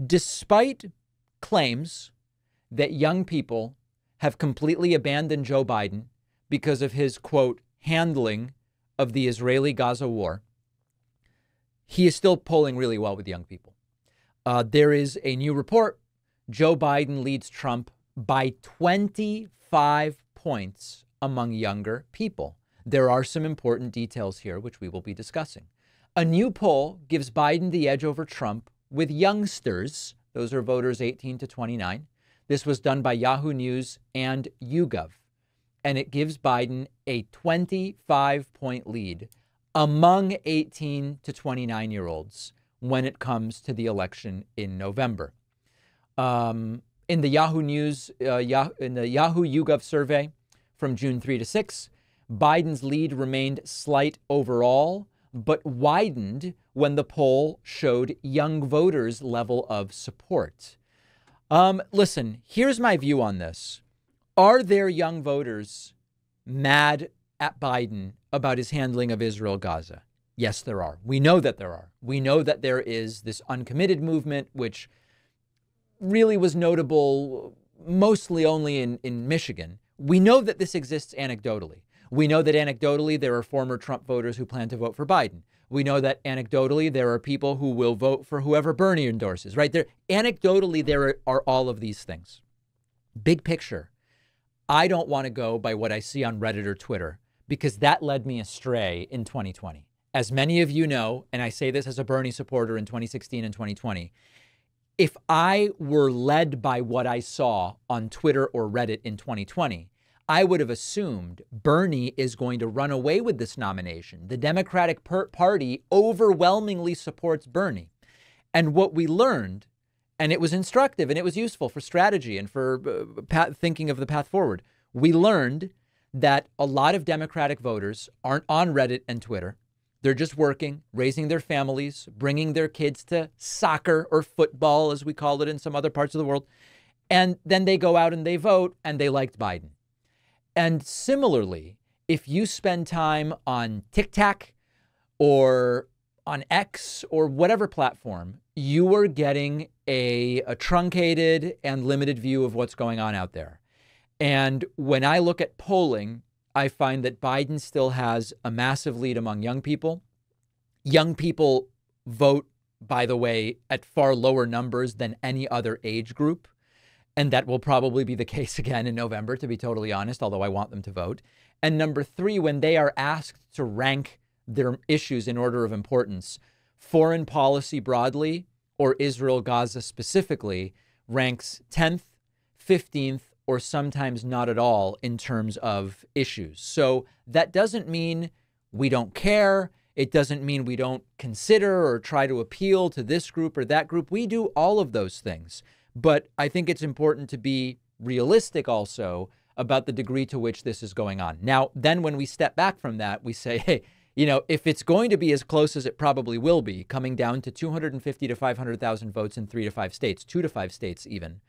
Despite claims that young people have completely abandoned Joe Biden because of his, quote, handling of the Israeli-Gaza war, he is still polling really well with young people. There is a new report. Joe Biden leads Trump by 25 points among younger people. There are some important details here, which we will be discussing. A new poll gives Biden the edge over Trump with youngsters. Those are voters 18 to 29. This was done by Yahoo News and YouGov. And it gives Biden a 25-point lead among 18 to 29-year-olds when it comes to the election in November. In the Yahoo News, in the Yahoo YouGov survey from June 3 to 6, Biden's lead remained slight overall, but widened when the poll showed young voters' level of support. Listen, here's my view on this. Are there young voters mad at Biden about his handling of Israel-Gaza? Yes, there are. We know that there are. We know that there is this uncommitted movement, which really was notable mostly only in Michigan. We know that this exists anecdotally. We know that anecdotally there are former Trump voters who plan to vote for Biden. We know that anecdotally there are people who will vote for whoever Bernie endorses, right? Anecdotally, there are all of these things. Big picture, I don't want to go by what I see on Reddit or Twitter, because that led me astray in 2020. As many of you know, and I say this as a Bernie supporter in 2016 and 2020, if I were led by what I saw on Twitter or Reddit in 2020, I would have assumed Bernie is going to run away with this nomination. The Democratic Party overwhelmingly supports Bernie. And what we learned, and it was instructive and it was useful for strategy and for thinking of the path forward, we learned that a lot of Democratic voters aren't on Reddit and Twitter. They're just working, raising their families, bringing their kids to soccer or football, as we call it in some other parts of the world. And then they go out and they vote, and they liked Biden. And similarly, if you spend time on TikTok or on X or whatever platform, you are getting a truncated and limited view of what's going on out there. And when I look at polling, I find that Biden still has a massive lead among young people. Young people vote, by the way, at far lower numbers than any other age group. And that will probably be the case again in November, to be totally honest, although I want them to vote. And number three, when they are asked to rank their issues in order of importance, foreign policy broadly or Israel-Gaza specifically ranks 10th, 15th, or sometimes not at all in terms of issues. So that doesn't mean we don't care. It doesn't mean we don't consider or try to appeal to this group or that group. We do all of those things. But I think it's important to be realistic also about the degree to which this is going on. Now, then when we step back from that, we say, hey, you know, if it's going to be as close as it probably will be, coming down to 250 to 500,000 votes in 3 to 5 states, 2 to 5 states even,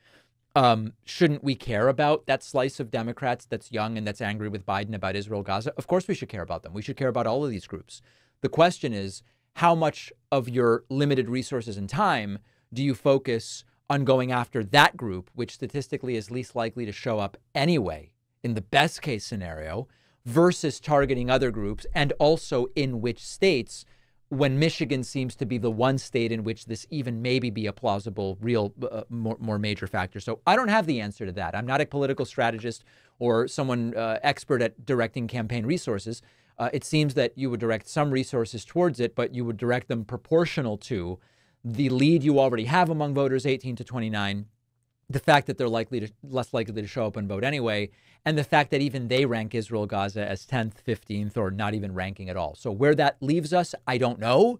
shouldn't we care about that slice of Democrats that's young and that's angry with Biden about Israel-Gaza? Of course we should care about them. We should care about all of these groups. The question is, how much of your limited resources and time do you focus on going after that group, which statistically is least likely to show up anyway, in the best case scenario, versus targeting other groups, and also in which states, when Michigan seems to be the one state in which this even maybe be a plausible, real, more major factor. So I don't have the answer to that. I'm not a political strategist or someone expert at directing campaign resources. It seems that you would direct some resources towards it, but you would direct them proportional to the lead you already have among voters 18 to 29, the fact that they're less likely to show up and vote anyway, and the fact that even they rank Israel-Gaza as 10th, 15th, or not even ranking at all. So where that leaves us, I don't know.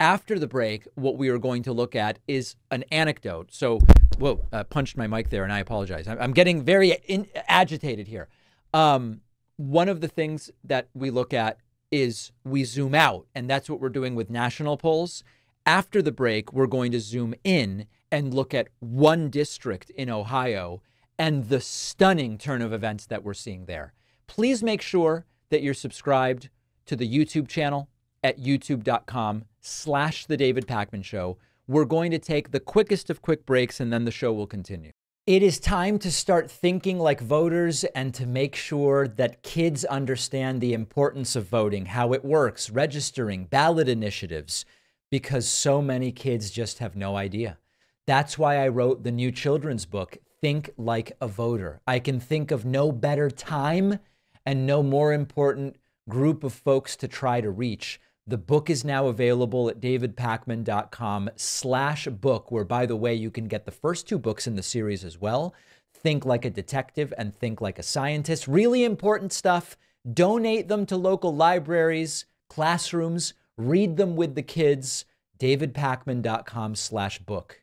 After the break, what we are going to look at is an anecdote. So, whoa, punched my mic there, and I apologize. I'm getting very agitated here. One of the things that we look at is we zoom out, and that's what we're doing with national polls. After the break, we're going to zoom in and look at one district in Ohio and the stunning turn of events that we're seeing there. Please make sure that you're subscribed to the YouTube channel at youtube.com/The David Pakman Show. We're going to take the quickest of quick breaks, and then the show will continue. It is time to start thinking like voters and to make sure that kids understand the importance of voting, how it works, registering, ballot initiatives, because so many kids just have no idea. That's why I wrote the new children's book, Think Like a Voter. I can think of no better time and no more important group of folks to try to reach. The book is now available at davidpakman.com/book, where, by the way, you can get the first 2 books in the series as well. Think Like a Detective and Think Like a Scientist. Really important stuff. Donate them to local libraries, classrooms, read them with the kids. davidpakman.com/book.